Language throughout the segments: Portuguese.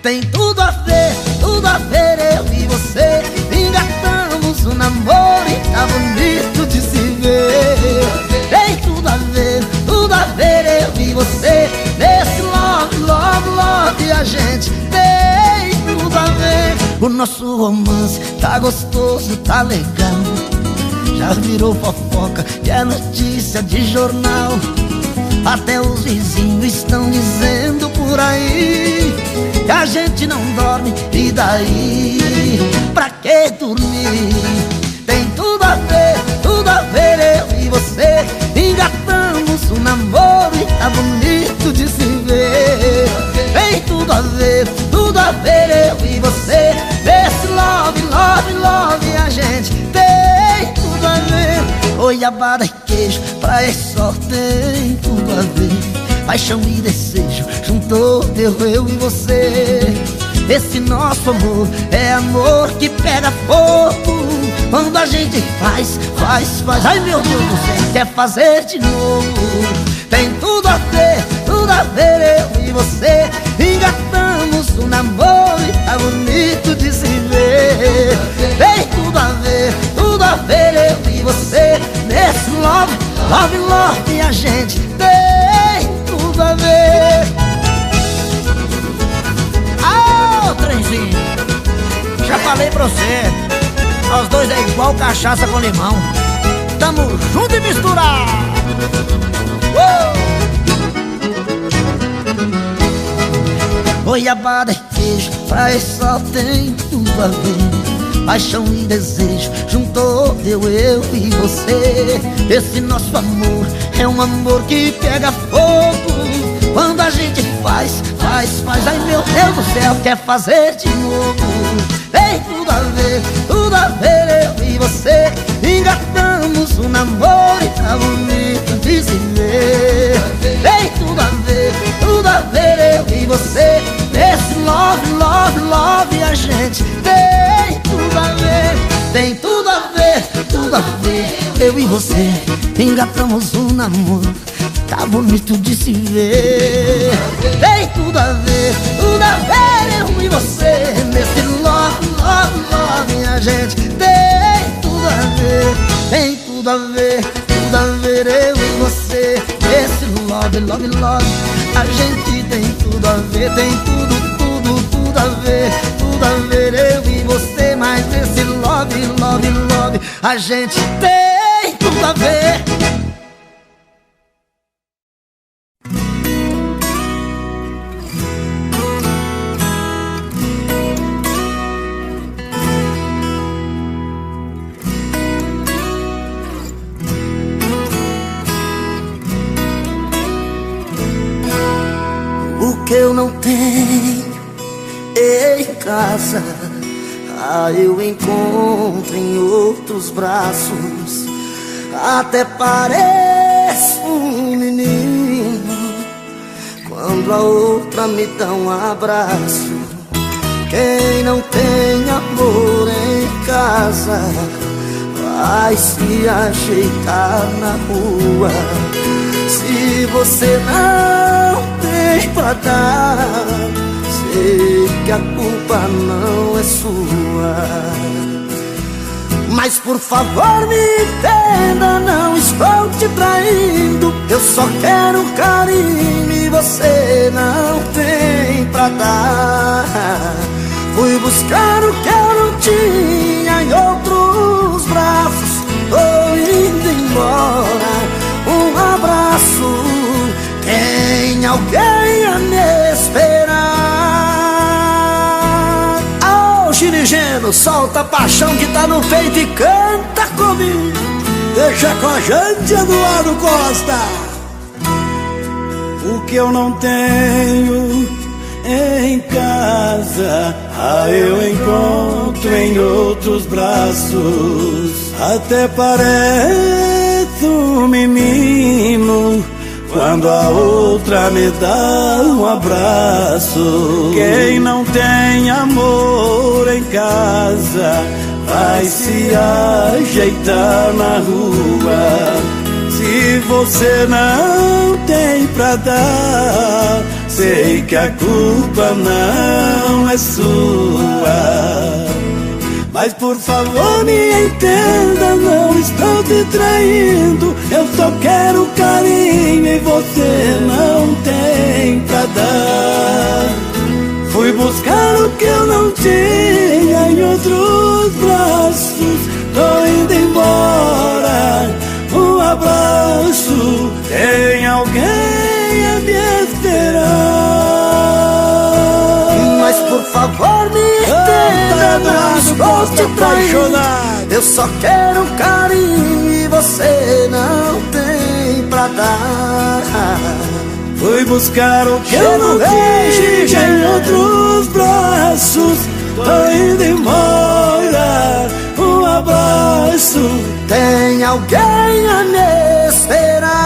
Tem tudo a ver eu e você. Engatamos um namoro e tá bonito de se ver. Tem tudo a ver eu e você. Nesse love, love, love a gente tem tudo a ver. O nosso romance tá gostoso, tá legal. Já virou fofoca e é notícia de jornal. Até os vizinhos estão dizendo por aí que a gente não dorme, e daí? Pra que dormir? Tem tudo a ver eu e você. Engatamos um namoro e tá bonito de se ver. Tem tudo a ver eu e você. Nesse love, love, love a gente tem tudo a ver. Goiabada e queijo, pra esse só tem tudo a ver. Paixão e desejo, juntou eu e você. Esse nosso amor é amor que pega fogo. Quando a gente faz, ai meu Deus do céu, quer fazer de novo. Tem tudo a ver eu e você. Engatamos um namoro e tá bonito de se ver. Tem tudo a ver eu e você. Nesse love, love, love a gente tem tudo a ver. Ô trenzinho, já falei pra você, nós dois é igual cachaça com limão. Tamo junto e misturado. Goiabada e queijo, pra esse só tem tudo a ver. Paixão e desejo, juntou eu e você. Esse nosso amor é um amor que pega fogo. Quando a gente faz, ai meu Deus do céu, quer fazer de novo. Tem tudo a ver eu e você. Engatamos um namoro e tá bonito de se ver. Tem tudo a ver eu e você. Nesse love, love, love a gente tem tudo a ver. Tem tudo a ver eu e você. Engatamos um namoro, tá bonito de se ver. Tem tudo a ver eu e você. Nesse love, love, love a gente tem tudo a ver. Tem tudo a ver eu e você. Nesse love, love, love a gente tem tudo a ver. Tem tudo a ver eu e você. Mas nesse love, love, love a gente tem tudo a ver. O que eu não tenho em casa, eu encontro em outros braços. Até pareço um menino quando a outra me dá um abraço. Quem não tem amor em casa vai se ajeitar na rua. Se você não tem pra dar, sei que a culpa não é sua. Mas por favor me entenda, não estou te traindo. Eu só quero carinho e você não tem pra dar. Fui buscar o que eu não tinha em outros braços. Tô indo embora, um abraço. Tem alguém a me esperar. Ô Girigeno, solta a paixão que tá no peito e canta comigo. Deixa com a gente, Eduardo Costa. O que eu não tenho em casa, eu encontro em outros braços. Até parece um menino quando a outra me dá um abraço. Quem não tem amor em casa vai se ajeitar na rua. Se você não tem pra dar, sei que a culpa não é sua, mas por favor me entenda, não estou te traindo. Eu só quero carinho e você não tem pra dar. Fui buscar o que eu não tinha em outros braços, tô indo embora. Um abraço, tem alguém a me esperar. Mas por favor me entenda, não estou te traindo. Eu só quero carinho e você não tem pra dar. Fui buscar o que eu não tinha em outros braços, tô indo embora. Um abraço, tem alguém a me esperar.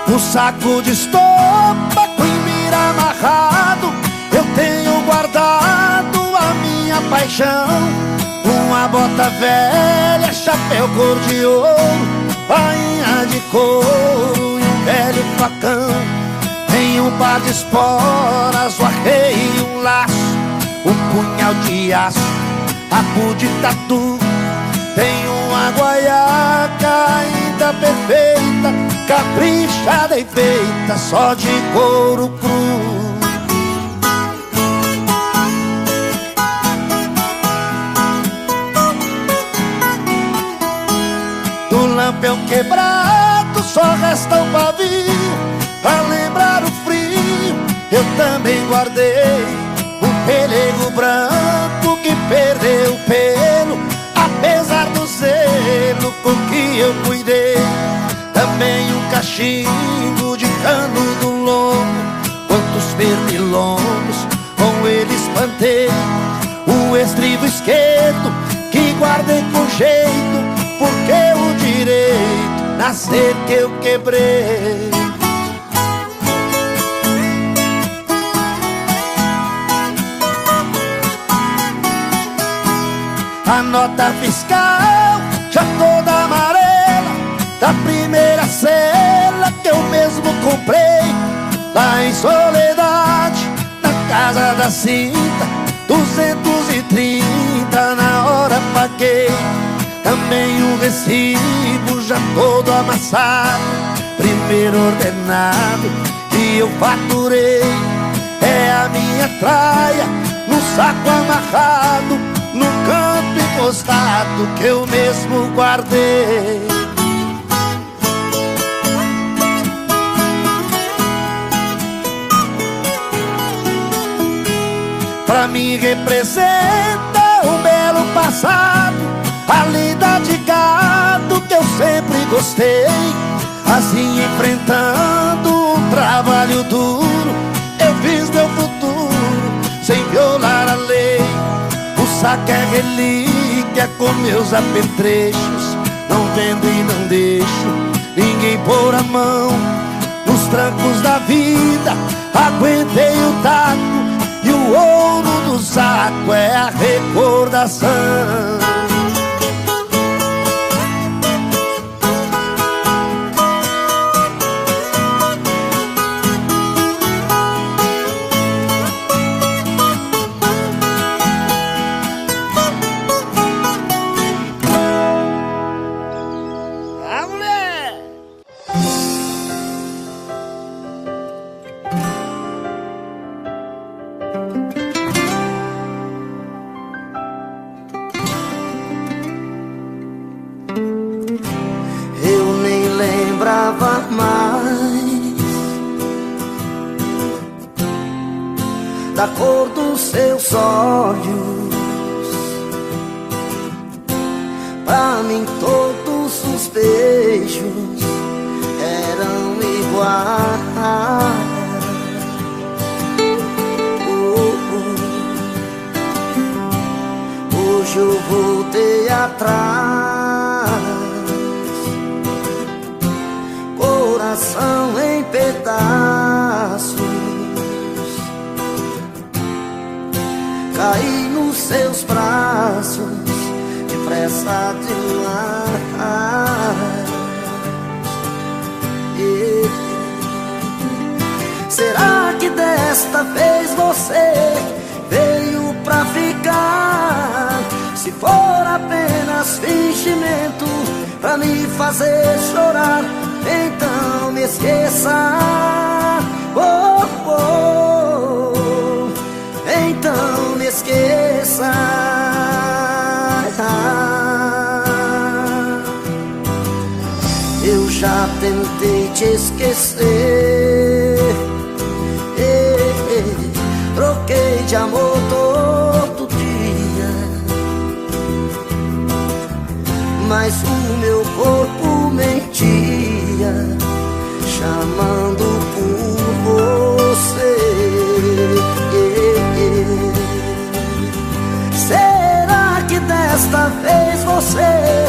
Um saco de estopa com mira amarrado, eu tenho guardado a minha paixão. Uma bota velha, chapéu cor de ouro, bainha de couro e um velho facão. Tem um par de esporas, o arreio e um laço, um punhal de aço, rabo de tatu. Tem uma guaiaca ainda perfeita, caprichada e feita só de couro cru. Do lampião quebrado só resta um pavio, pra lembrar o frio eu também guardei um pelego branco que perdeu o pelo, apesar do zelo com que eu cuidei. Também um cachimbo de cano do lombo, quantos pernilongos com ele espantei. O estribo esquerdo que guardei com jeito, porque o direito nascer que eu quebrei. A nota fiscal já toda amarela, da primeira cela que eu mesmo comprei lá em Soledade, na casa da Cinta, 230 na hora paguei. Também o recibo já todo amassado, primeiro ordenado que eu faturei. É a minha traia no saco amarrado, no canto encostado que eu mesmo guardei. Pra mim representa um belo passado, a lida de gado que eu sempre gostei. Assim enfrentando um trabalho duro, eu fiz meu futuro sem violar a lei. O saco é relíquia com meus apetrechos, não vendo e não deixo ninguém pôr a mão. Nos trancos da vida aguentei o taco, e o ouro do saco é a recordação. Da cor dos seus olhos, pra mim todos os beijos eram iguais. Hoje eu voltei atrás, coração em pedaços, caí nos seus braços, depressa demais. Será que desta vez você veio pra ficar? Se for apenas fingimento pra me fazer chorar, então me esqueça. Oh, oh, então me esqueça. Eu já tentei te esquecer, troquei de amor todo dia, mas o meu corpo mentia, chamando por você. Será que desta vez você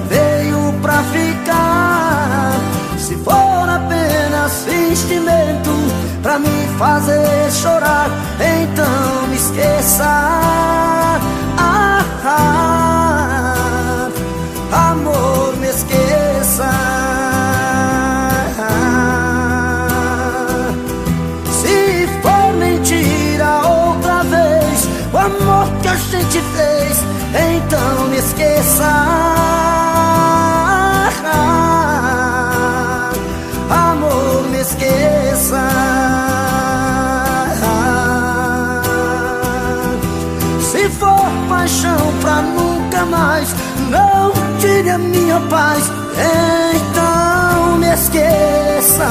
veio pra ficar? Se for apenas fingimento pra me fazer chorar, então me esqueça. Amor, me esqueça. Se for mentira outra vez o amor que a gente fez, então me esqueça. Amor, me esqueça. Se for paixão pra nunca mais, não tire a minha paz, então me esqueça.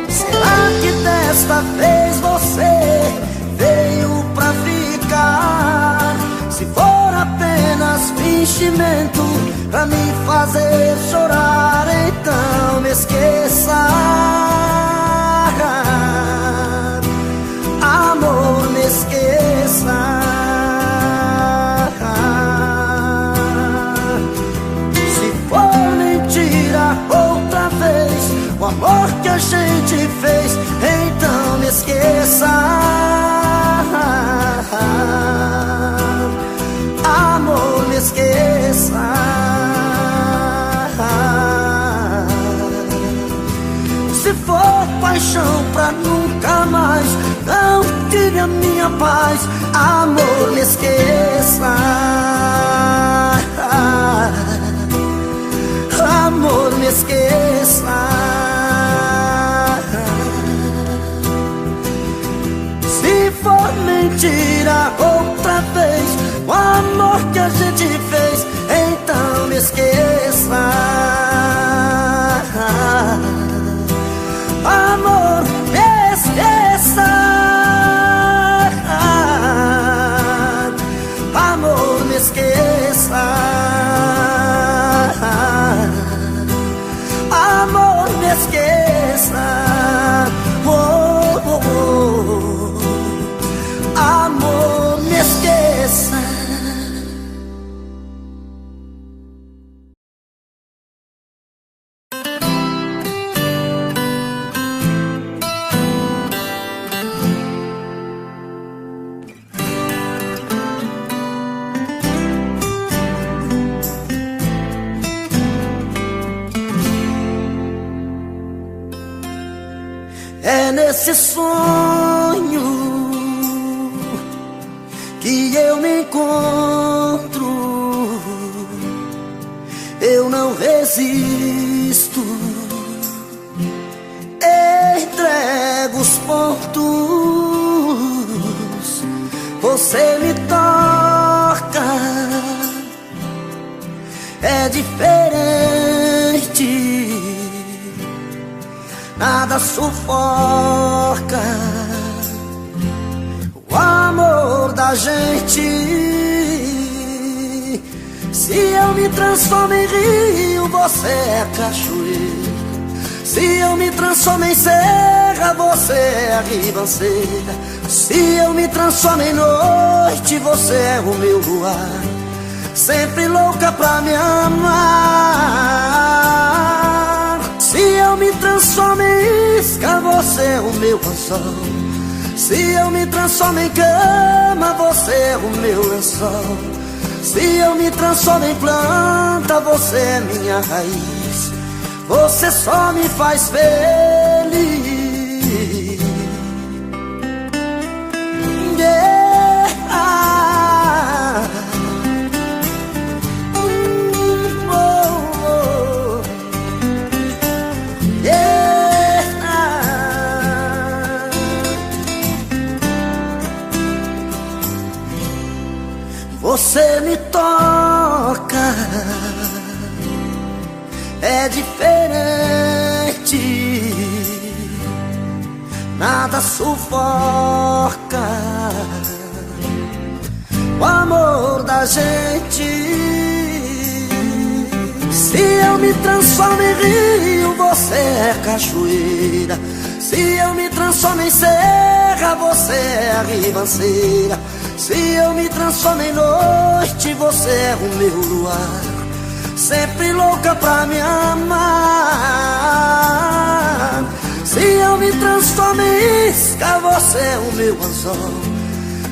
Será que desta vez você veio pra ficar? Se for apenas fingimento pra me fazer chorar, então me esqueça. Amor, me esqueça. Se for mentira outra vez o amor que a gente fez, então me esqueça. Amor, me esqueça. Se for paixão pra nunca mais, não tire a minha paz, amor, me esqueça. Amor, me esqueça. Se for mentira outra vez o amor que a gente fez, então me esqueça. Amor, me esqueça. Amor, me esqueça. Amor, me esqueça. Oh, oh, oh. Amor, me esqueça. É nesse sonho que eu me encontro, eu não resisto, entrego os pontos, você me toca, é diferente, nada sufoca o amor da gente. Se eu me transformo em rio, você é cachoeira. Se eu me transformo em céu, serra, você é a ribanceira. Se eu me transformo em noite, você é o meu luar, sempre louca pra me amar. Se eu me transformo em isca, você é o meu anzol. Se eu me transformo em cama, você é o meu lençol. Se eu me transformo em planta, você é minha raiz. Você só me faz feliz. Você me toca, é diferente, nada sufoca o amor da gente. Se eu me transformo em rio, você é cachoeira. Se eu me transformo em serra, você é a ribanceira. Se eu me transformo em noite, você é o meu luar, sempre louca pra me amar. Se eu me transformo em isca, você é o meu anzol.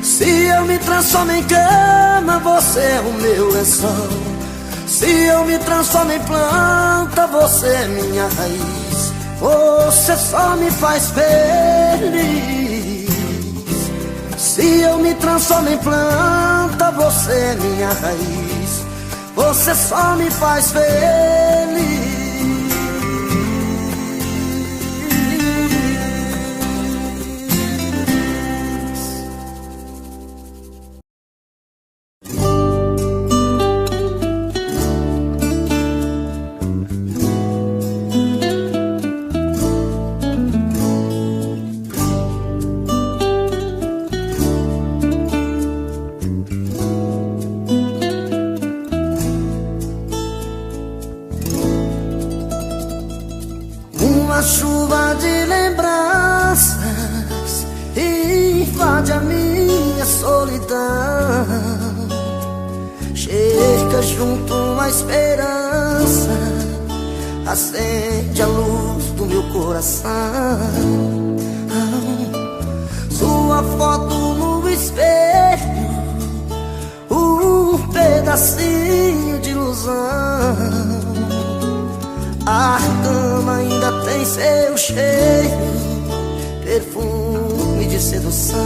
Se eu me transformo em cama, você é o meu lençol. Se eu me transformo em planta, você é minha raiz. Você só me faz feliz. Se eu me transformo em planta, você é minha raiz. Você só me faz feliz. Uma chuva de lembranças invade a minha solidão, chega junto a esperança, acende a luz do meu coração. Sua foto no espelho, um pedacinho de ilusão. A cama ainda tem seu cheiro, perfume de sedução.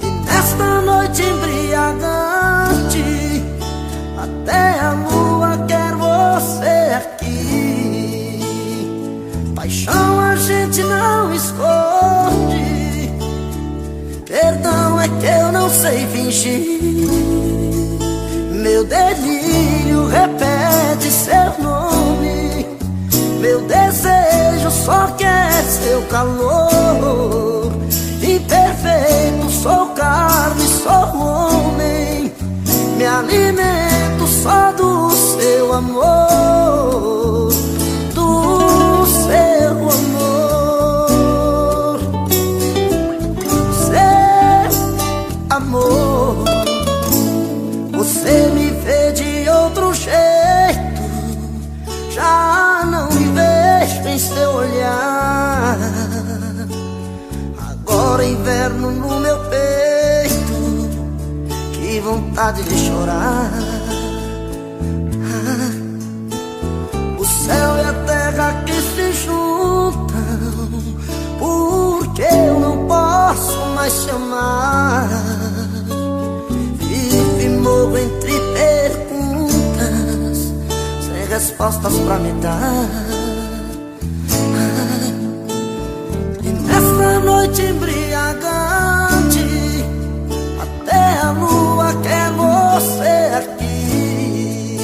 E nesta noite embriagante, até a lua quer você aqui. Paixão a gente não esconde, perdão é que eu não sei fingir. Meu delírio repete seu nome, meu desejo só quer seu calor. Imperfeito, sou carne, sou homem, me alimento só do seu amor, do seu amor, seu amor. Você me vê de outro jeito, já não me vejo em seu olhar. Agora inverno no meu peito, que vontade de chorar. O céu e a terra que se juntam, porque eu não posso mais te amar. Vivo e morro entre perguntas, sem respostas pra me dar. E nessa noite embriagante, até a lua quer você aqui.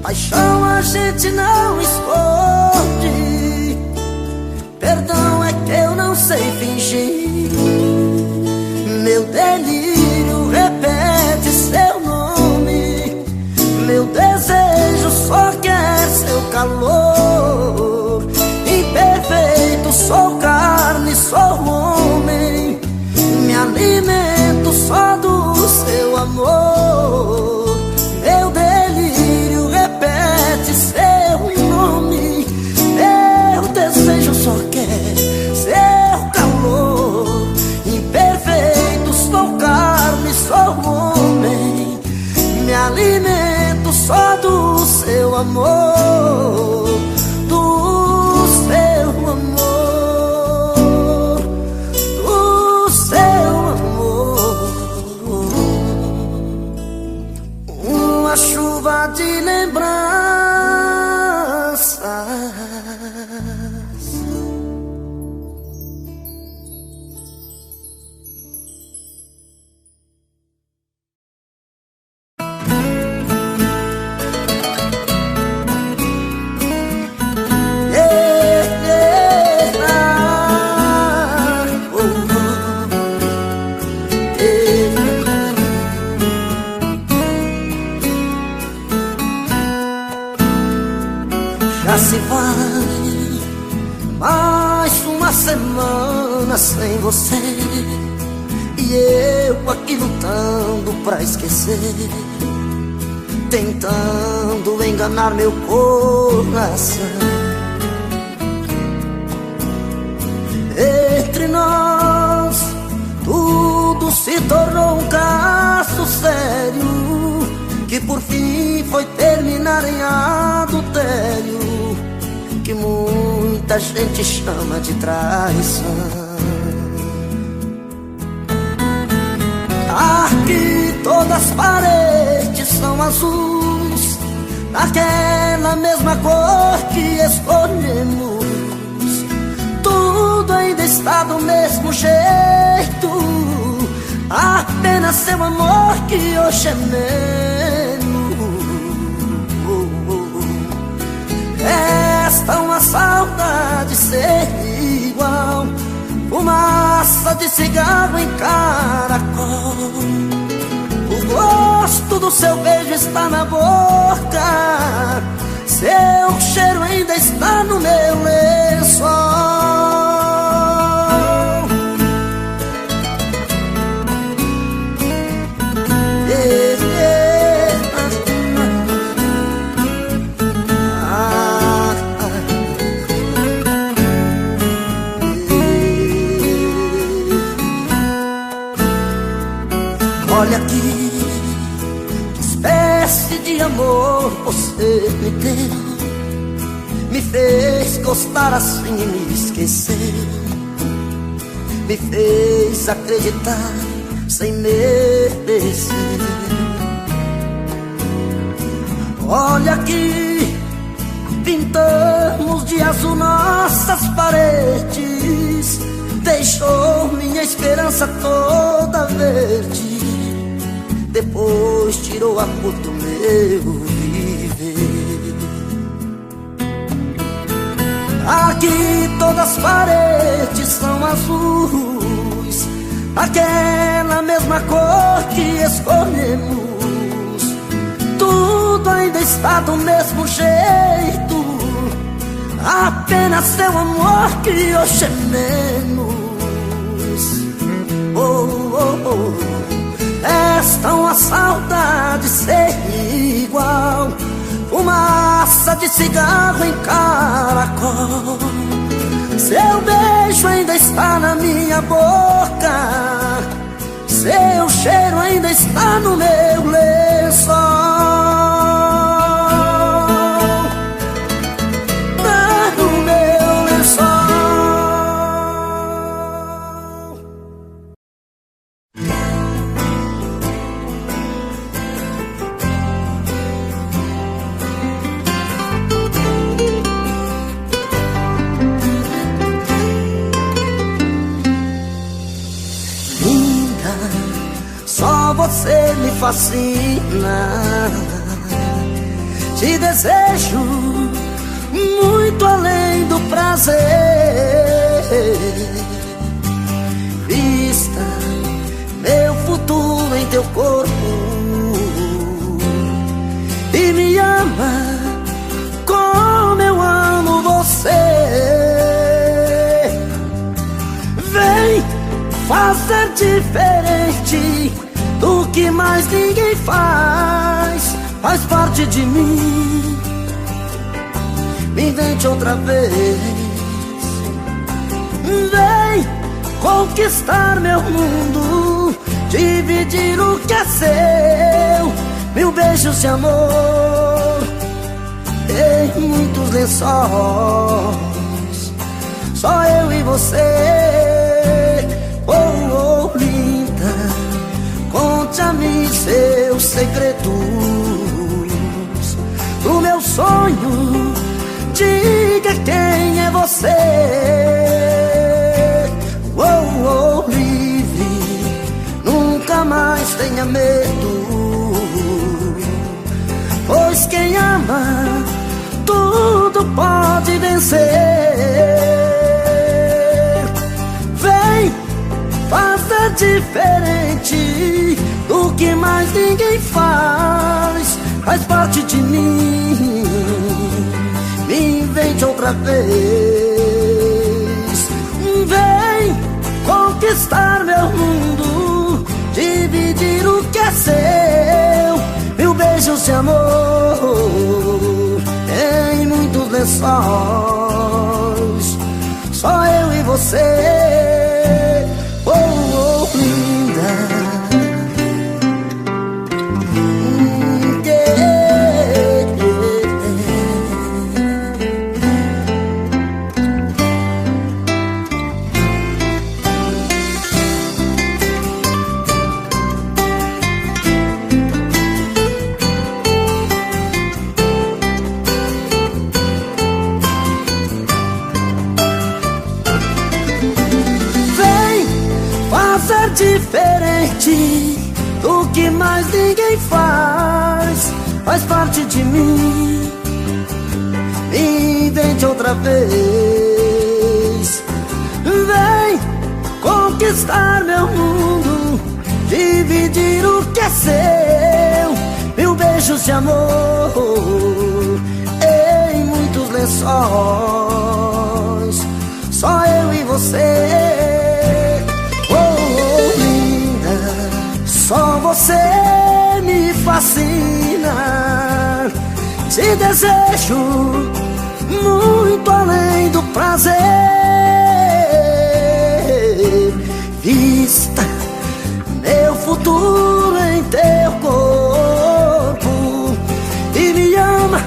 Paixão a gente não esconde, perdão é que eu não sei fingir. Meu delírio repete seu nome, meu desejo só quer seu calor. sou carne, sou homem, me alimento só do seu amor. Meu delírio repete seu nome, meu desejo só quer seu calor. Imperfeito, sou carne, sou homem, me alimento só do seu amor. Do seu amor, do seu amor. Uma chuva de lembranças. Já se vai mais uma semana sem você, e eu aqui lutando pra esquecer, tentando enganar meu coração. Entre nós tudo se tornou um caso sério, que por fim foi terminar em adultério, que muita gente chama de traição. Aqui todas as paredes são azuis, daquela mesma cor que escolhemos. Tudo ainda está do mesmo jeito, apenas seu amor que hoje é menos. Resta uma saudade ser igual, fumaça de cigarro em caracol. O gosto do seu beijo está na boca, seu cheiro ainda está no meu lençol. Olha aqui, que espécie de amor você me deu, me fez gostar assim e me esquecer, me fez acreditar sem merecer. Olha aqui, pintamos de azul nossas paredes, deixou minha esperança toda verde, depois tirou a cor do meu viver. Aqui todas as paredes são azuis, aquela mesma cor que escolhemos. Tudo ainda está do mesmo jeito, apenas seu amor que hoje é menos. Oh, oh, oh. Resta uma saudade ser igual, fumaça de cigarro em caracol. Seu beijo ainda está na minha boca, seu cheiro ainda está no meu lençol. Tá no meu lençol. Só você me fascina, te desejo muito além do prazer. Vista meu futuro em teu corpo e me ama como eu amo você. fazer diferente do que mais ninguém faz. Faz parte de mim. Me invente outra vez. Vem conquistar meu mundo, dividir o que é seu. Mil beijos de amor em muitos lençóis. Só eu e você. Oh, oh, linda, conte a mim seus segredos do meu sonho. Diga quem é você. Oh, oh, livre, nunca mais tenha medo, pois quem ama tudo pode vencer. Vem fazer diferente do que mais ninguém faz. Faz parte de mim. Me invente outra vez. Vem conquistar meu mundo, dividir o que é seu. Mil beijos de amor em muitos lençóis. Só eu e você. Oh, oh, linda. Diferente do que mais ninguém faz. Faz parte de mim. Me invente outra vez. Vem conquistar meu mundo, dividir o que é seu. Mil beijos de amor em muitos lençóis. Só eu e você. Só você me fascina. Te desejo muito além do prazer. Vista meu futuro em teu corpo e me ama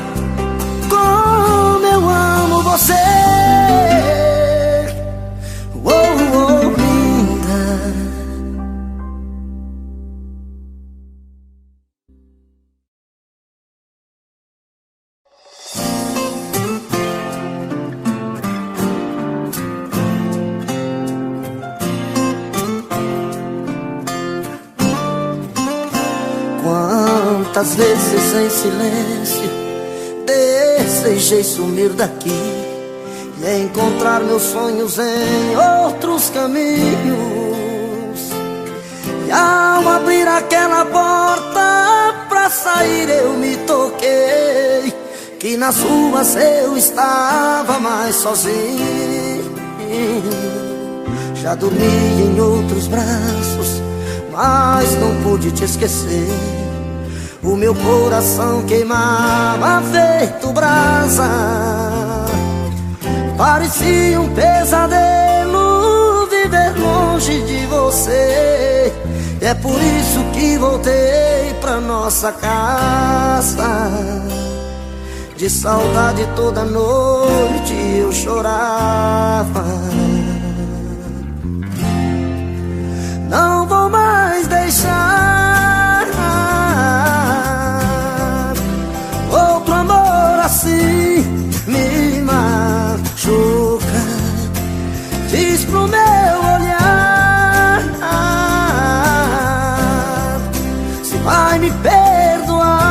como eu amo você. Oh, oh, linda. Quantas vezes em silêncio desejei sumir daqui e encontrar meus sonhos em outros caminhos. E ao abrir aquela porta pra sair eu me toquei que nas ruas eu estava mais sozinho. Já dormi em outros braços, mas não pude te esquecer. O meu coração queimava feito brasa. Parecia um pesadelo viver longe de você. E é por isso que voltei pra nossa casa. De saudade toda noite eu chorava. Não vou mais deixar outro amor assim me machuca. Diz pro meu olhar se vai me perdoar.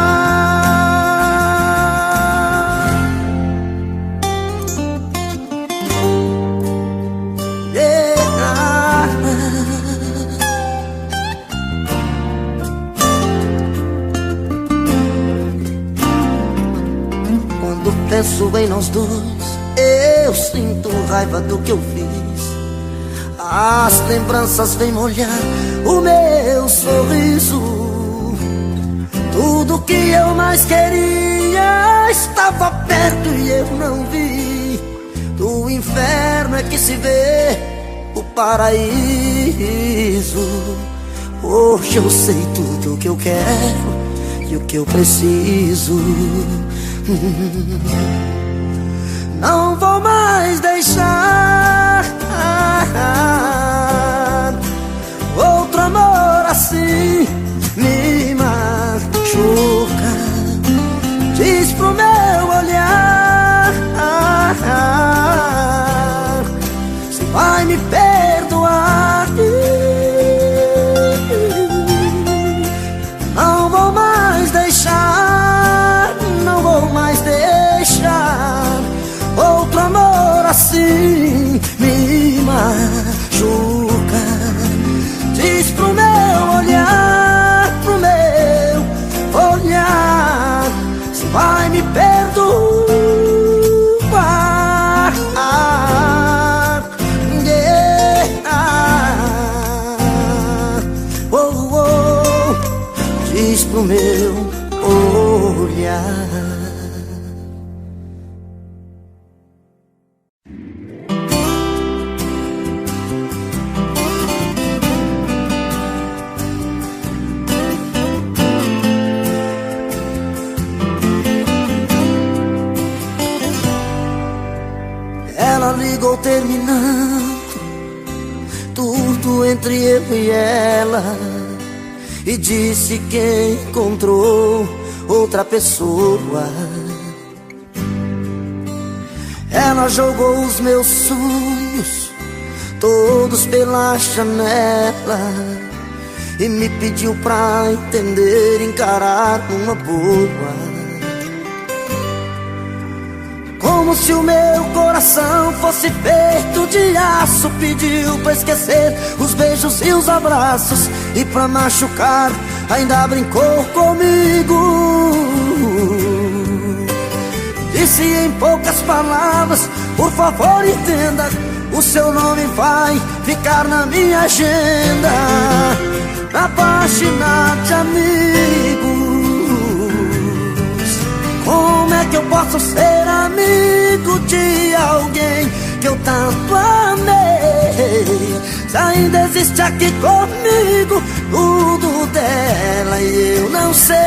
Penso em nós dois, eu sinto raiva do que eu fiz. As lembranças vêm molhar o meu sorriso. Tudo que eu mais queria estava perto e eu não vi. Do inferno é que se vê o paraíso. Hoje eu sei tudo o que eu quero e o que eu preciso. Não vou mais deixar outro amor assim me machuca. Diz pro meu olhar se vai me perdoar. Não vou mais deixar, não vou mais deixar outro amor assim me machuca. Diz pro meu olhar, pro meu olhar, se vai me perdoar. Oh, oh, diz pro meu olhar. Ela ligou terminando tudo entre eu e ela e disse que encontrou outra pessoa. Ela jogou os meus sonhos todos pela janela e me pediu pra entender, encarar numa boa. Como se o meu coração fosse feito de aço, pediu pra esquecer os beijos e os abraços, e pra machucar ainda brincou comigo. Disse em poucas palavras: por favor entenda, o seu nome vai ficar na minha agenda, na página de amigos. Como é que eu posso ser amigo de alguém que eu tanto amei? Se ainda existe aqui comigo tudo dela e eu não sei.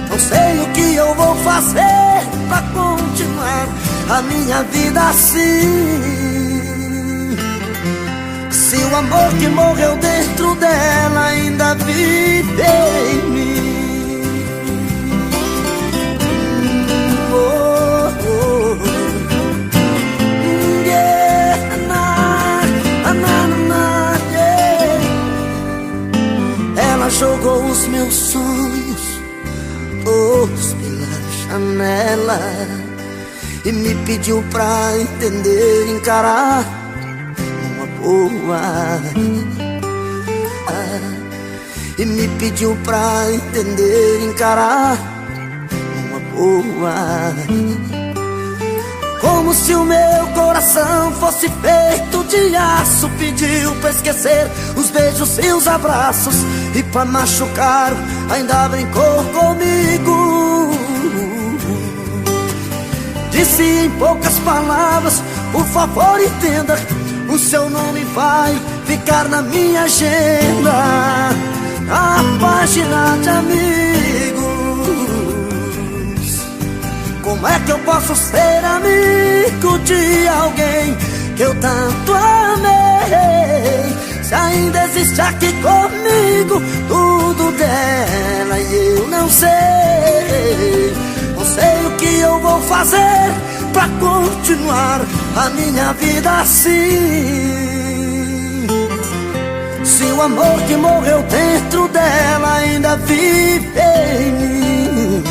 Não sei o que eu vou fazer pra continuar a minha vida assim. Se o amor que morreu dentro dela ainda vive em mim. Ela jogou os meus sonhos todos pela janela e me pediu pra entender, encarar uma boa. E me pediu pra entender, encarar uma boa. Como se o meu coração fosse feito de aço, pediu pra esquecer os beijos e os abraços, e pra machucar ainda brincou comigo. Disse em poucas palavras: por favor entenda, o seu nome vai ficar na minha agenda, na página de amigos. Como é que eu posso ser amigo de alguém que eu tanto amei? Se ainda existe aqui comigo tudo dela e eu não sei. Não sei o que eu vou fazer pra continuar a minha vida assim. Se o amor que morreu dentro dela ainda vive em mim.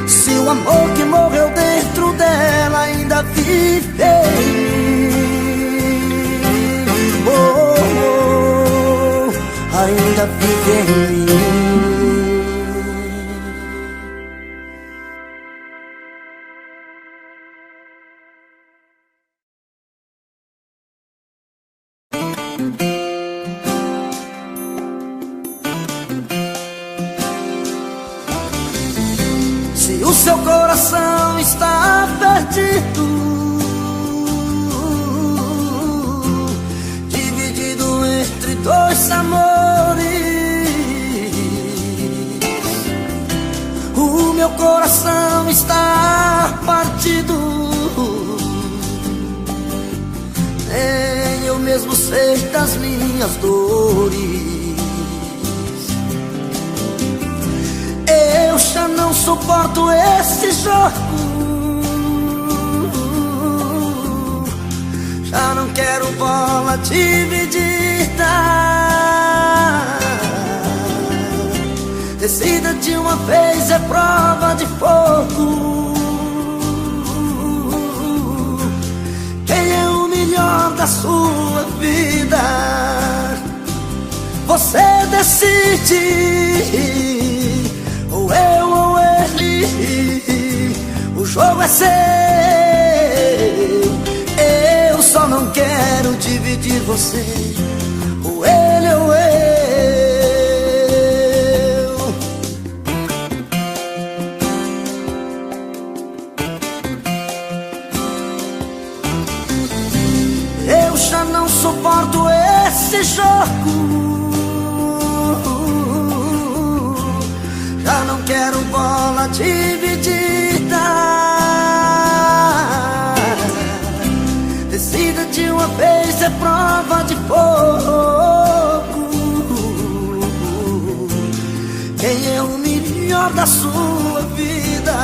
Se o amor que morreu dentro dela ainda vive em mim. Oh, oh, ainda vive em mim. Se o seu coração está perdido, dividido entre dois amores, o meu coração está partido. Nem eu mesmo sei das minhas dores. Eu já não suporto esse jogo, já não quero bola dividida. Decida de uma vez, é prova de fogo. Quem é o melhor da sua vida? Você decide. Ou eu ou ele, o jogo é seu. Eu só não quero dividir você, ou ele ou eu. Eu já não suporto esse jogo, já não quero bola dividida. Decida de uma vez, é prova de fogo. Quem é o melhor da sua vida?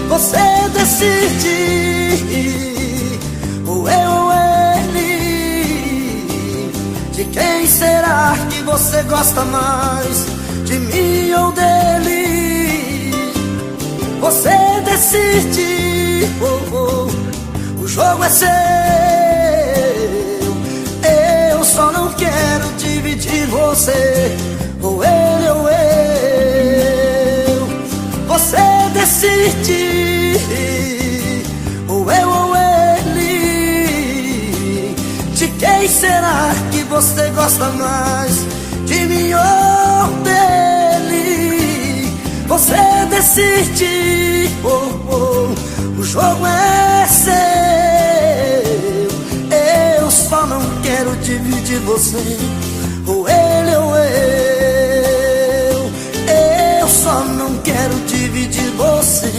Você decide, ou eu ou ele. De quem será que você gosta mais? De mim ou dele? Você decide. O jogo é seu. Eu só não quero dividir você, ou ele ou eu. Você decide, ou eu ou ele. De quem será que você gosta mais? De mim ou dele? Você decide. O jogo é seu. Eu só não quero dividir você, ou ele ou eu. Eu só não quero dividir você,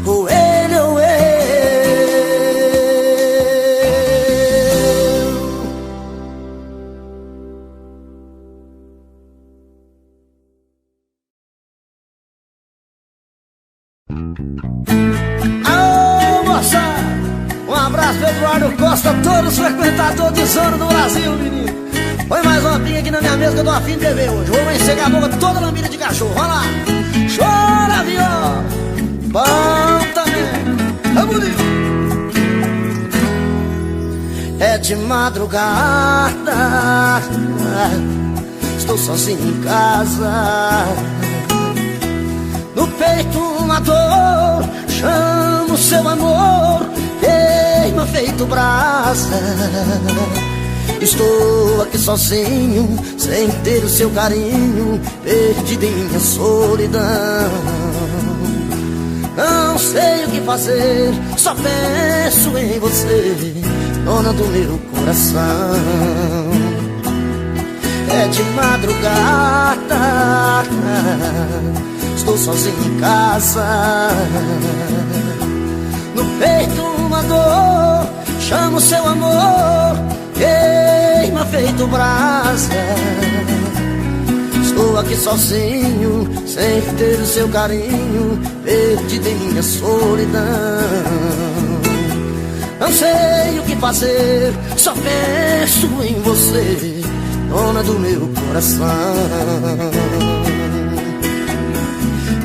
ou ele ou eu. Alô, moça! Um abraço pro Eduardo Costa, todos os frequentadores de zona do Brasil, menino. Põe mais uma pinga aqui na minha mesa que eu tô afim de beber hoje. Vou encegar a boca toda lambida de cachorro. Vai lá! Chora, viola! Bom também! É bonito! É de madrugada, estou sozinho em casa. No peito uma dor, chamo seu amor, queima feito brasa. Estou aqui sozinho, sem ter o seu carinho, perdido em minha solidão. Não sei o que fazer, só penso em você, dona do meu coração. É de madrugada, estou sozinho em casa. No peito uma dor, chamo seu amor, queima feito brasa. Estou aqui sozinho, sem ter o seu carinho, perdido em minha solidão. Não sei o que fazer, só penso em você, dona do meu coração.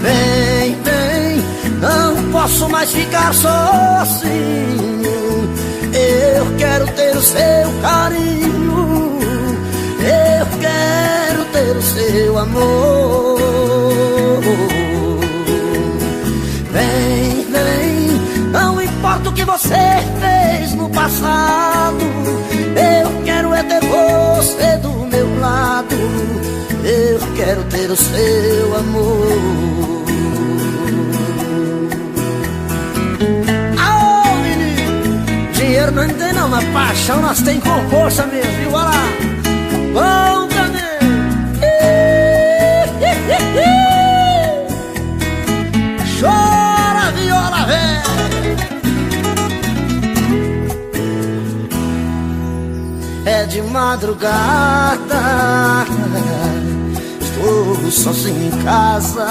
Vem, vem, não posso mais ficar sozinho. Eu quero ter o seu carinho, eu quero ter o seu amor. Vem, vem, não importa o que você fez no passado, eu ter o seu amor. Aô, menino, dinheiro não tem não, mas paixão nós tem com força mesmo, viu? Olha lá, bom pra mim. Chora, viola velha. É de madrugada, estou sozinho em casa.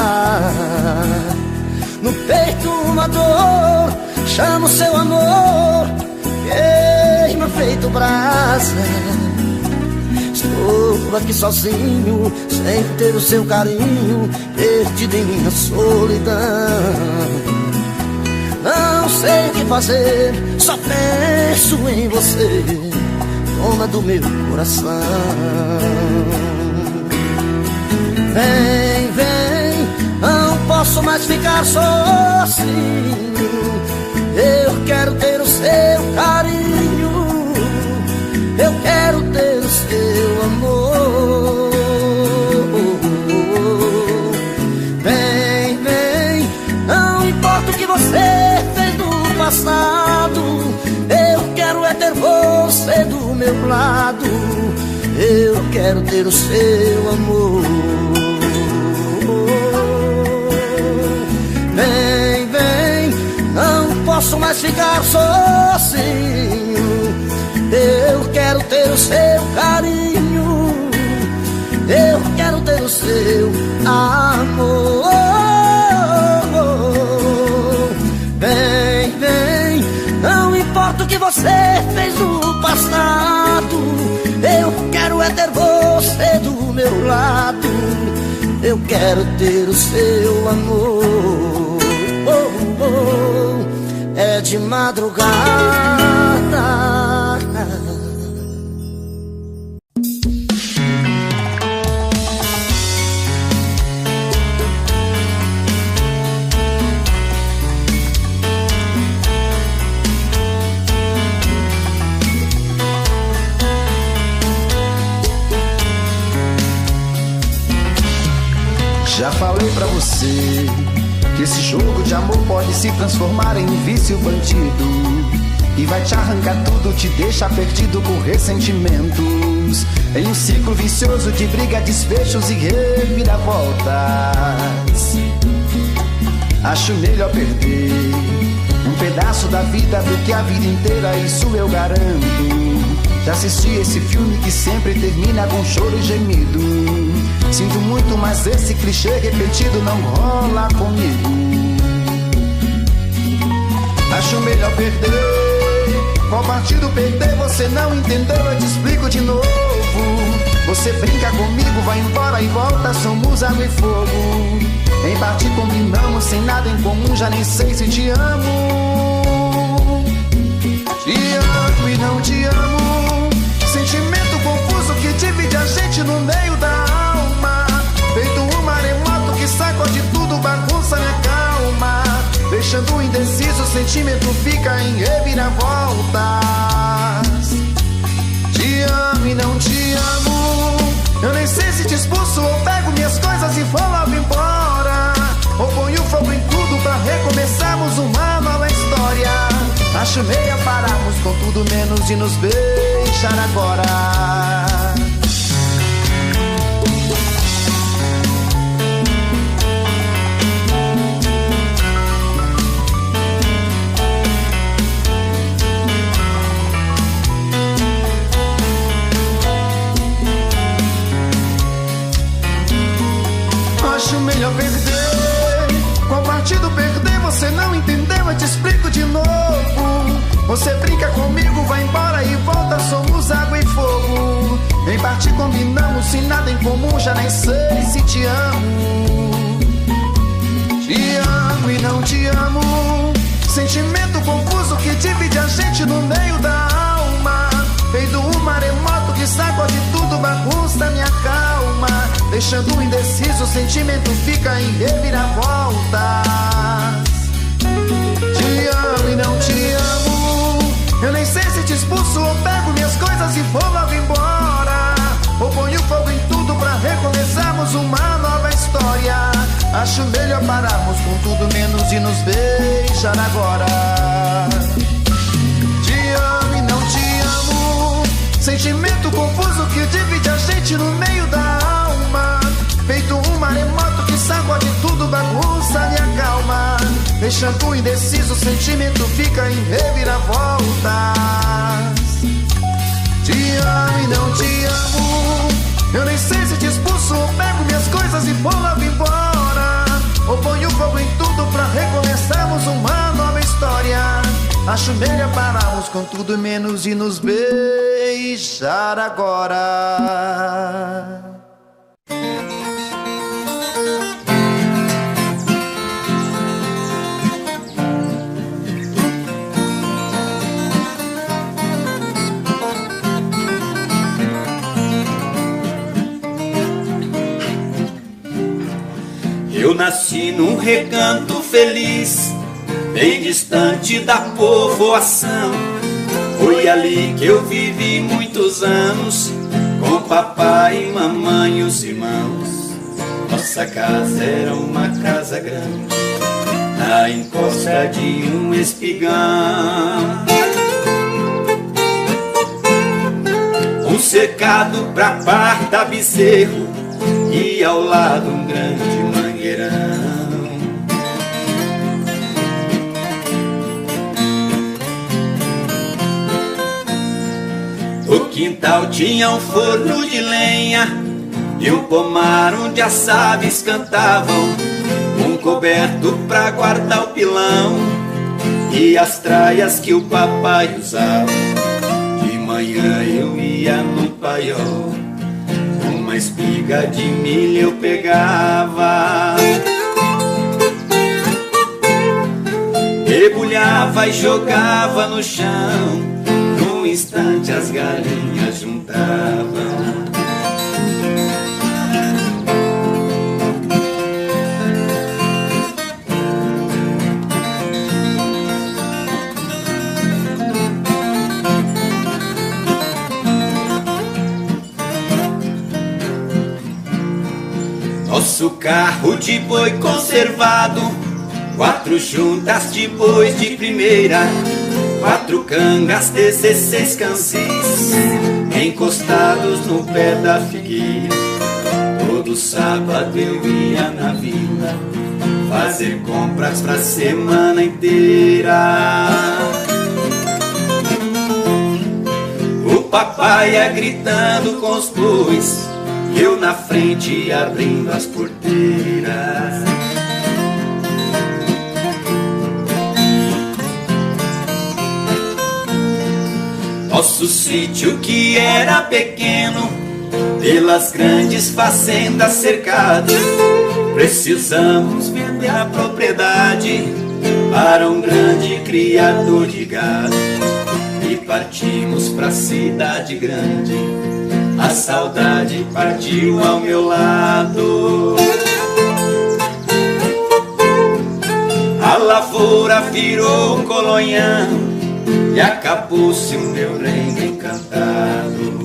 No peito uma dor, chamo seu amor, queima feito brasa. Estou aqui sozinho, sem ter o seu carinho, perdido em minha solidão. Não sei o que fazer, só penso em você, dona do meu coração. Vem, vem, não posso mais ficar sozinho. Eu quero ter o seu carinho, eu quero ter o seu amor. Vem, vem, não importa o que você fez no passado, eu quero é ter você do meu lado, eu quero ter o seu amor. Vem, vem, não posso mais ficar sozinho, eu quero ter o seu carinho, eu quero ter o seu amor. Vem, vem, não importa o que você fez no passado, eu quero é ter você do meu lado, eu quero ter o seu amor. É de madrugada. Já falei pra você que esse jogo de amor pode se transformar em um vício bandido, e vai te arrancar tudo, te deixar perdido com ressentimentos, em um ciclo vicioso de briga, desfechos e reviravoltas. Acho melhor perder um pedaço da vida do que a vida inteira, isso eu garanto. Já assisti esse filme que sempre termina com choro e gemido. Sinto muito, mas esse clichê repetido não rola comigo. Acho melhor perder. Qual partido perder? Você não entendeu, eu te explico de novo. Você brinca comigo, vai embora e volta, somos água e fogo. Em parte combinamos, sem nada em comum, já nem sei se te amo. Te amo e não te amo. Sentimento confuso que divide a gente no meio da alma. Feito um maremoto que sacode tudo, bagunça minha calma. Deixando indeciso, o sentimento fica em reviravoltas. Te amo e não te amo. Eu nem sei se te expulso ou pego minhas coisas e vou logo embora, ou ponho fogo em tudo pra recomeçarmos uma nova história. Acho meio pararmos com tudo menos de nos beijar agora. Acho melhor perder. Qual partido perder? Você não entendeu, eu te explico de novo. Você brinca comigo, vai embora e volta, somos água e fogo. Em parte combinamos, sem nada em comum, já nem sei se te amo. Te amo e não te amo. Sentimento confuso que divide a gente no meio da alma. Feito um maremoto que sacode tudo, bagunça minha calma. Deixando indeciso, o sentimento fica em reviravoltas. Te amo e não te amo. Eu nem sei se te expulso ou pego minhas coisas e vou logo embora, ou ponho fogo em tudo pra recomeçarmos uma nova história. Acho melhor pararmos com tudo menos e nos beijar agora. Te amo e não te amo, sentimento confuso que divide a gente no meio da alma. Feito um maremoto que sacode tudo, bagunça e acalma. Deixando indeciso, o sentimento fica em reviravoltas. Te amo e não te amo, eu nem sei se te expulso ou pego minhas coisas e vou lá embora. Ou ponho fogo em tudo pra recomeçarmos uma nova história. Acho melhor pararmos com tudo menos e nos beijar agora. Eu nasci num recanto feliz, bem distante da povoação. Foi ali que eu vivi muitos anos, com papai, mamãe e os irmãos. Nossa casa era uma casa grande, na encosta de um espigão. Um cercado pra parta bezerro e ao lado um grande mangueirão. O quintal tinha um forno de lenha e um pomar onde as aves cantavam, um coberto pra guardar o pilão e as traias que o papai usava. De manhã eu ia no paiol, uma espiga de milho eu pegava, debulhava e jogava no chão. Num instante as galinhas juntavam. Nosso carro de boi conservado, 4 juntas de bois de primeira, 4 cangas, 16 cansis, encostados no pé da figueira. Todo sábado eu ia na vila fazer compras pra semana inteira. O papai ia gritando com os bois, eu na frente abrindo as porteiras. Nosso sítio que era pequeno, pelas grandes fazendas cercado, precisamos vender a propriedade para um grande criador de gado. E partimos pra cidade grande, a saudade partiu ao meu lado. A lavoura virou colonhão e acabou-se o meu reino encantado.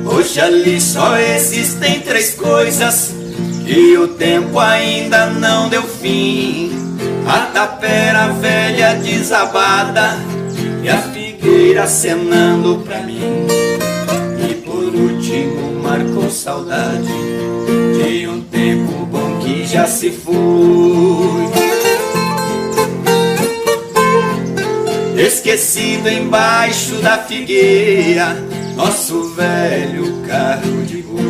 Hoje ali só existem 3 coisas e o tempo ainda não deu fim: a tapera velha desabada e a figueira acenando pra mim. E por último marcou saudade de um tempo bom que já se foi, esquecido embaixo da figueira, nosso velho carro de boi.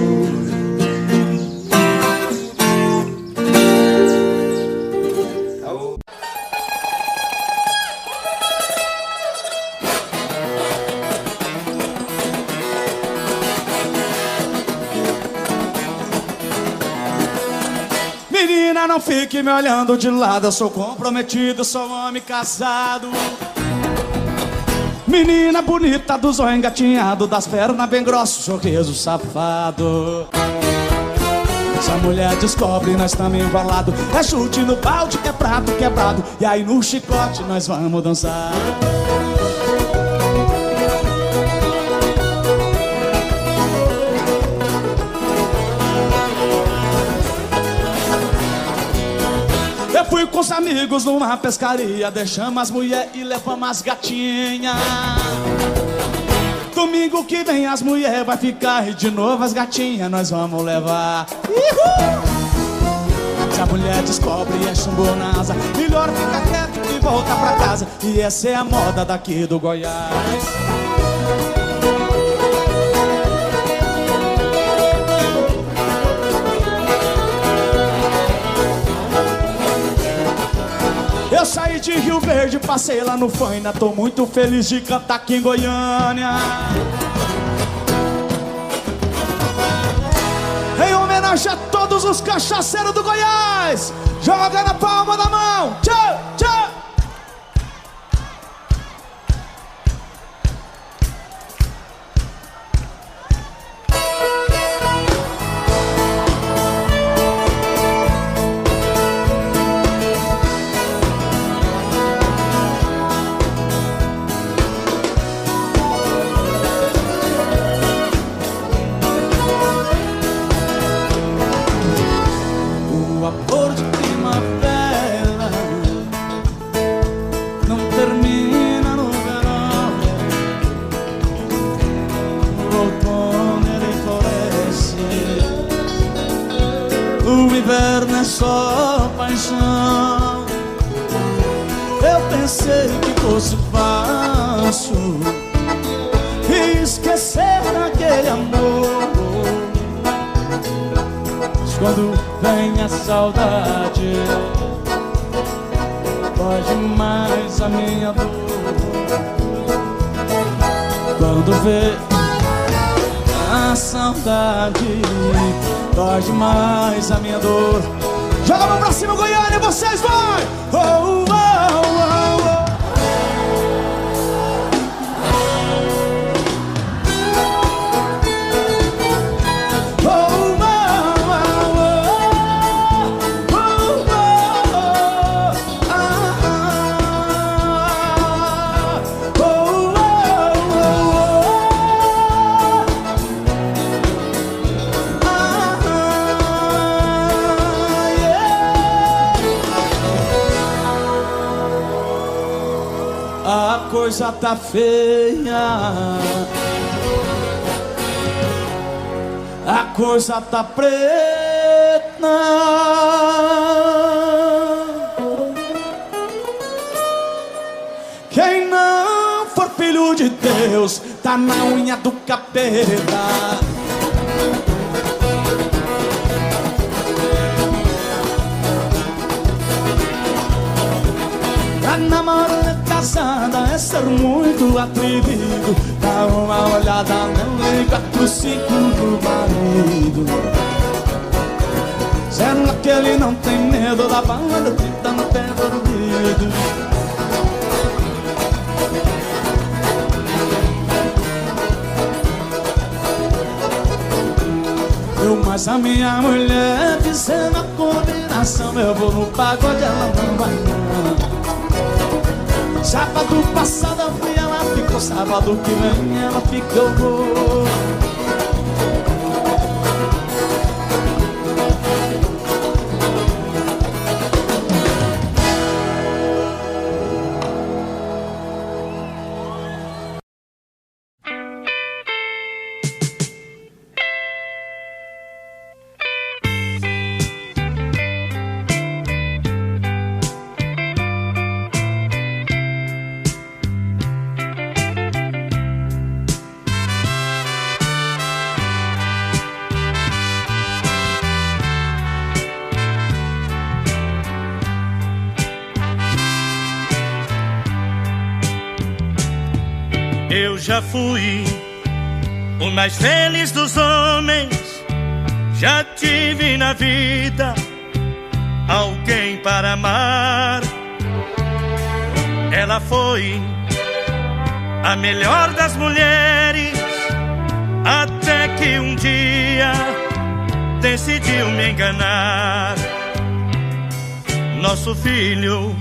Menina, não fique me olhando de lado, eu sou comprometido, sou homem casado. Menina bonita, do zóio engatinhado, das pernas bem grossos, sorriso safado. Se a mulher descobre, nós estamos enrolados. É chute no balde que é prato quebrado. E aí no chicote nós vamos dançar. Eu fui com os amigos numa pescaria, deixamos as mulheres e levamos as gatinhas. Domingo que vem as mulheres vai ficar e de novo as gatinhas nós vamos levar. Uhul! Se a mulher descobre e é chumbou na asa, melhor ficar quieto e voltar pra casa. E essa é a moda daqui do Goiás. Eu saí de Rio Verde, passei lá no Faina. Tô muito feliz de cantar aqui em Goiânia. Em homenagem a todos os cachaceiros do Goiás, joga na palma da mão. Tchau, tchau. Só paixão. Eu pensei que fosse fácil esquecer daquele amor, mas quando vem a saudade, dói demais a minha dor. Quando vê a saudade, dói demais a minha dor. Joga a mão pra cima, Goiânia, vocês vai! Oh, oh, oh, oh. A coisa tá feia, a coisa tá preta. Quem não for filho de Deus tá na unha do capeta. Tá namorando casada é ser muito atrevido. Dá uma olhada, não liga pro ciclo do marido. Será que ele não tem medo da banda que tá no pé do ouvido? Eu mais a minha mulher fizendo a combinação. Eu vou no pagode, ela não vai não. Sábado passado eu fui, ela ficou. Sábado que vem ela fica, eu vou. Eu já fui o mais feliz dos homens, já tive na vida alguém para amar. Ela foi a melhor das mulheres, até que um dia decidiu me enganar. Nosso filho,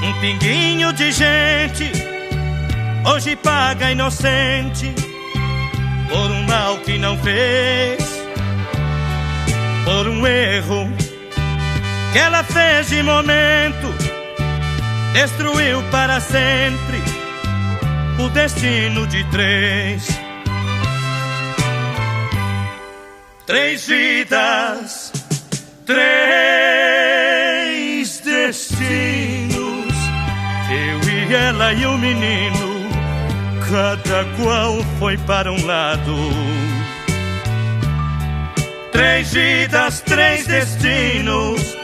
um pinguinho de gente, hoje paga inocente por um mal que não fez, por um erro que ela fez de momento, destruiu para sempre o destino de três vidas, três destinos. Eu e ela e o menino, cada qual foi para um lado. Três vidas, três destinos.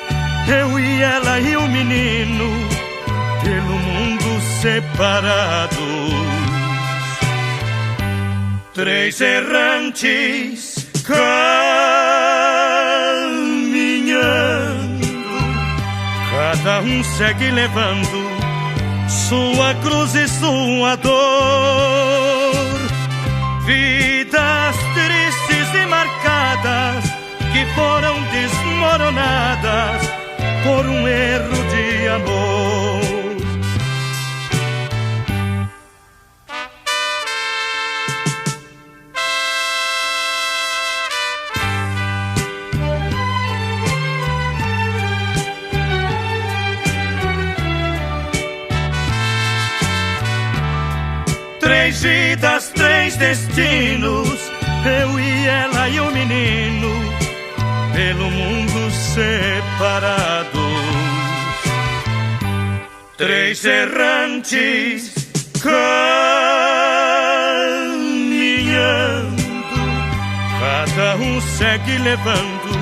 Eu e ela e o menino, pelo mundo separados. Três errantes caminhando, cada um segue levando sua cruz e sua dor. Vidas tristes e marcadas que foram desmoronadas por um erro de amor. Três vidas, três destinos, eu e ela e o menino, pelo mundo separados. Três errantes caminhando, cada um segue levando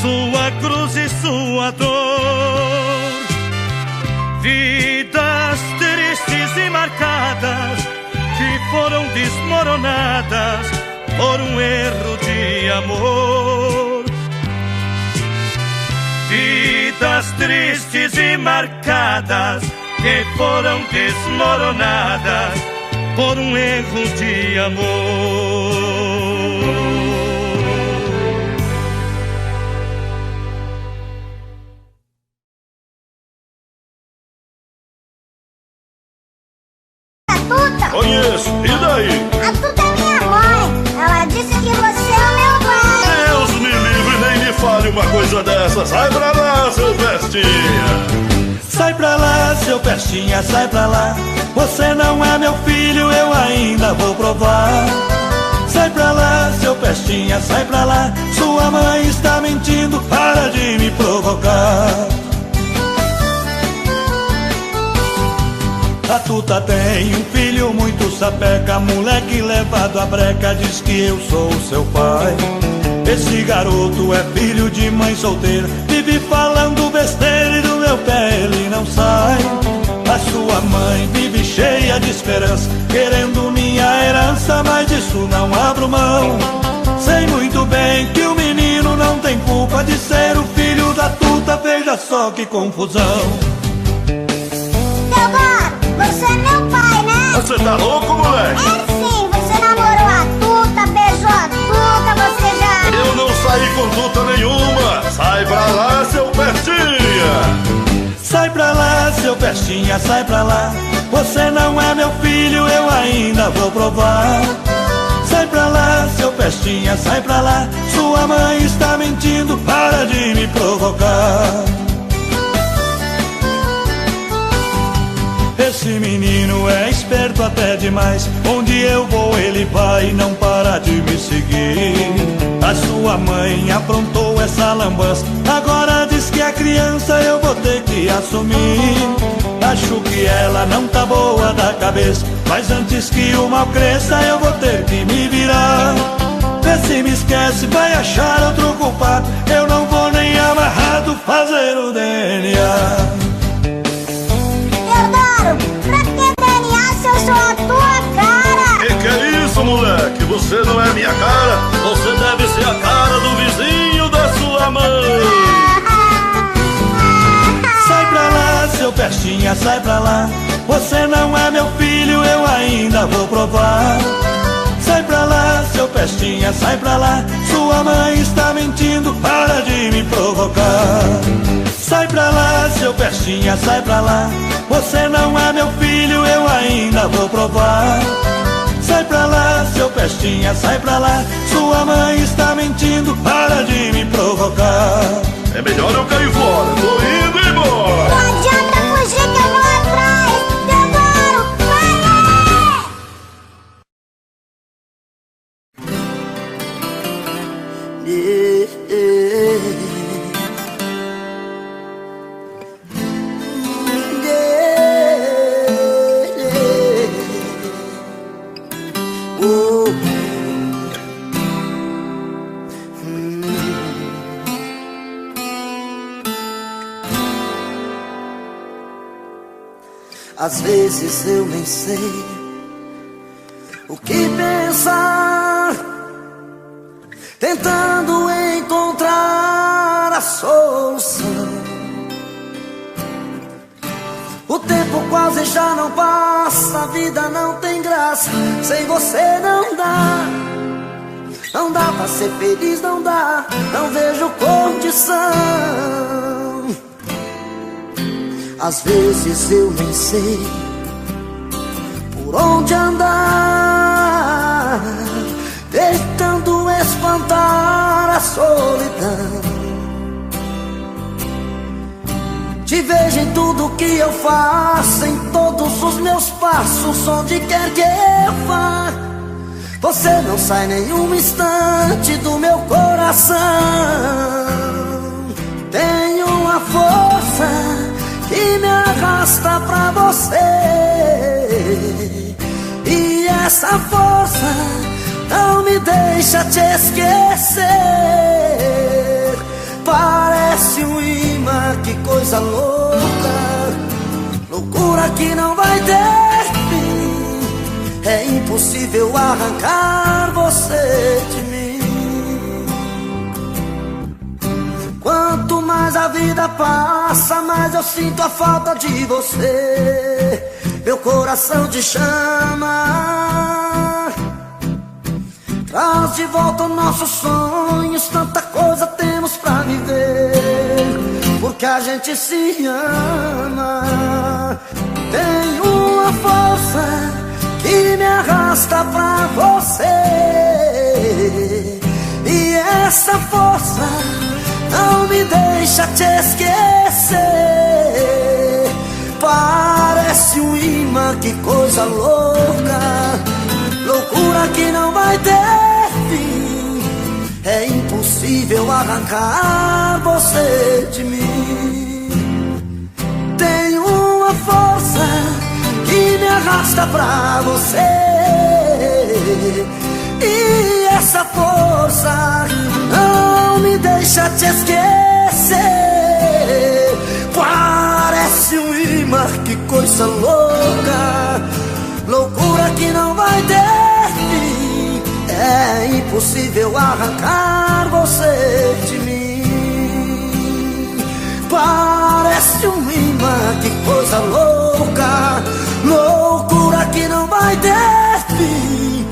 sua cruz e sua dor. Vidas tristes e marcadas que foram desmoronadas por um erro de amor. Vidas tristes e marcadas que foram desmoronadas por um erro de amor. Conheço, e daí? A Tuta é minha mãe. Ela disse que você é o meu pai. Deus me livre, nem me fale uma coisa dessa. Sai pra lá, seu Pestinha. Sai pra lá, seu Pestinha, sai pra lá. Você não é meu filho, eu ainda vou provar. Sai pra lá, seu Pestinha, sai pra lá. Sua mãe está mentindo, para de me provocar. A Tuta tem um filho muito sapeca, moleque levado à breca, diz que eu sou seu pai. Esse garoto é filho de mãe solteira, vive falando besteira e do meu pé ele não sai. A sua mãe vive cheia de esperança, querendo minha herança, mas disso não abro mão. Sei muito bem que o menino não tem culpa de ser o filho da Tuta, veja só que confusão. Você é meu pai, né? Você tá louco, moleque? É sim, você namorou a Tuta, beijou a Tuta, você já... Eu não saí com Tuta nenhuma. Sai pra lá, seu Pestinha. Sai pra lá, seu Pestinha, sai pra lá. Você não é meu filho, eu ainda vou provar. Sai pra lá, seu Pestinha, sai pra lá. Sua mãe está mentindo, para de me provocar. Esse menino é esperto até demais. Onde eu vou ele vai e não para de me seguir. A sua mãe aprontou essa lambança, agora diz que a criança eu vou ter que assumir. Acho que ela não tá boa da cabeça, mas antes que o mal cresça eu vou ter que me virar. Vê se me esquece, vai achar outro culpado. Eu não vou nem amarrado fazer o DNA. Pra que DNA se eu sou a tua cara? Que é isso, moleque? Você não é minha cara. Você deve ser a cara do vizinho da sua mãe. Sai pra lá, seu Pestinha, sai pra lá. Você não é meu filho, eu ainda vou provar. Sai pra lá, seu seu pestinha, sai pra lá. Sua mãe está mentindo, para de me provocar. Sai pra lá, seu pestinha, sai pra lá. Você não é meu filho, eu ainda vou provar. Sai pra lá, seu pestinha, sai pra lá. Sua mãe está mentindo, para de me provocar. É melhor eu cair fora, tô indo embora. Não adianta fugir que eu vou atrás. Teodoro, vai! Às vezes eu nem sei o que pensar, tentando encontrar a solução. O tempo quase já não passa, a vida não tem graça. Sem você não dá, não dá pra ser feliz, não dá, não vejo condição. Às vezes eu nem sei por onde andar, tentando espantar a solidão. Te vejo em tudo que eu faço, em todos os meus passos, onde quer que eu vá. Você não sai nenhum instante do meu coração. Tenho uma força que me arrasta pra você, e essa força não me deixa te esquecer. Parece um imã, que coisa louca, loucura que não vai ter fim. É impossível arrancar você de mim. Quanto mais a vida passa, mais eu sinto a falta de você. Meu coração te chama, traz de volta os nossos sonhos. Tanta coisa temos pra viver, porque a gente se ama. Tem uma força que me arrasta pra você, e essa força não me deixa te esquecer. Parece um imã, que coisa louca, loucura que não vai ter fim. É impossível arrancar você de mim. Tem uma força que me arrasta pra você, e essa força não me deixa te esquecer. Parece um imã, que coisa louca, loucura que não vai ter fim. É impossível arrancar você de mim. Parece um imã, que coisa louca, loucura que não vai ter fim.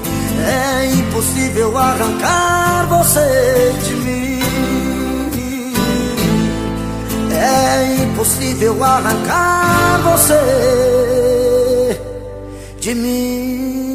É impossível arrancar você de mim. É impossível arrancar você de mim.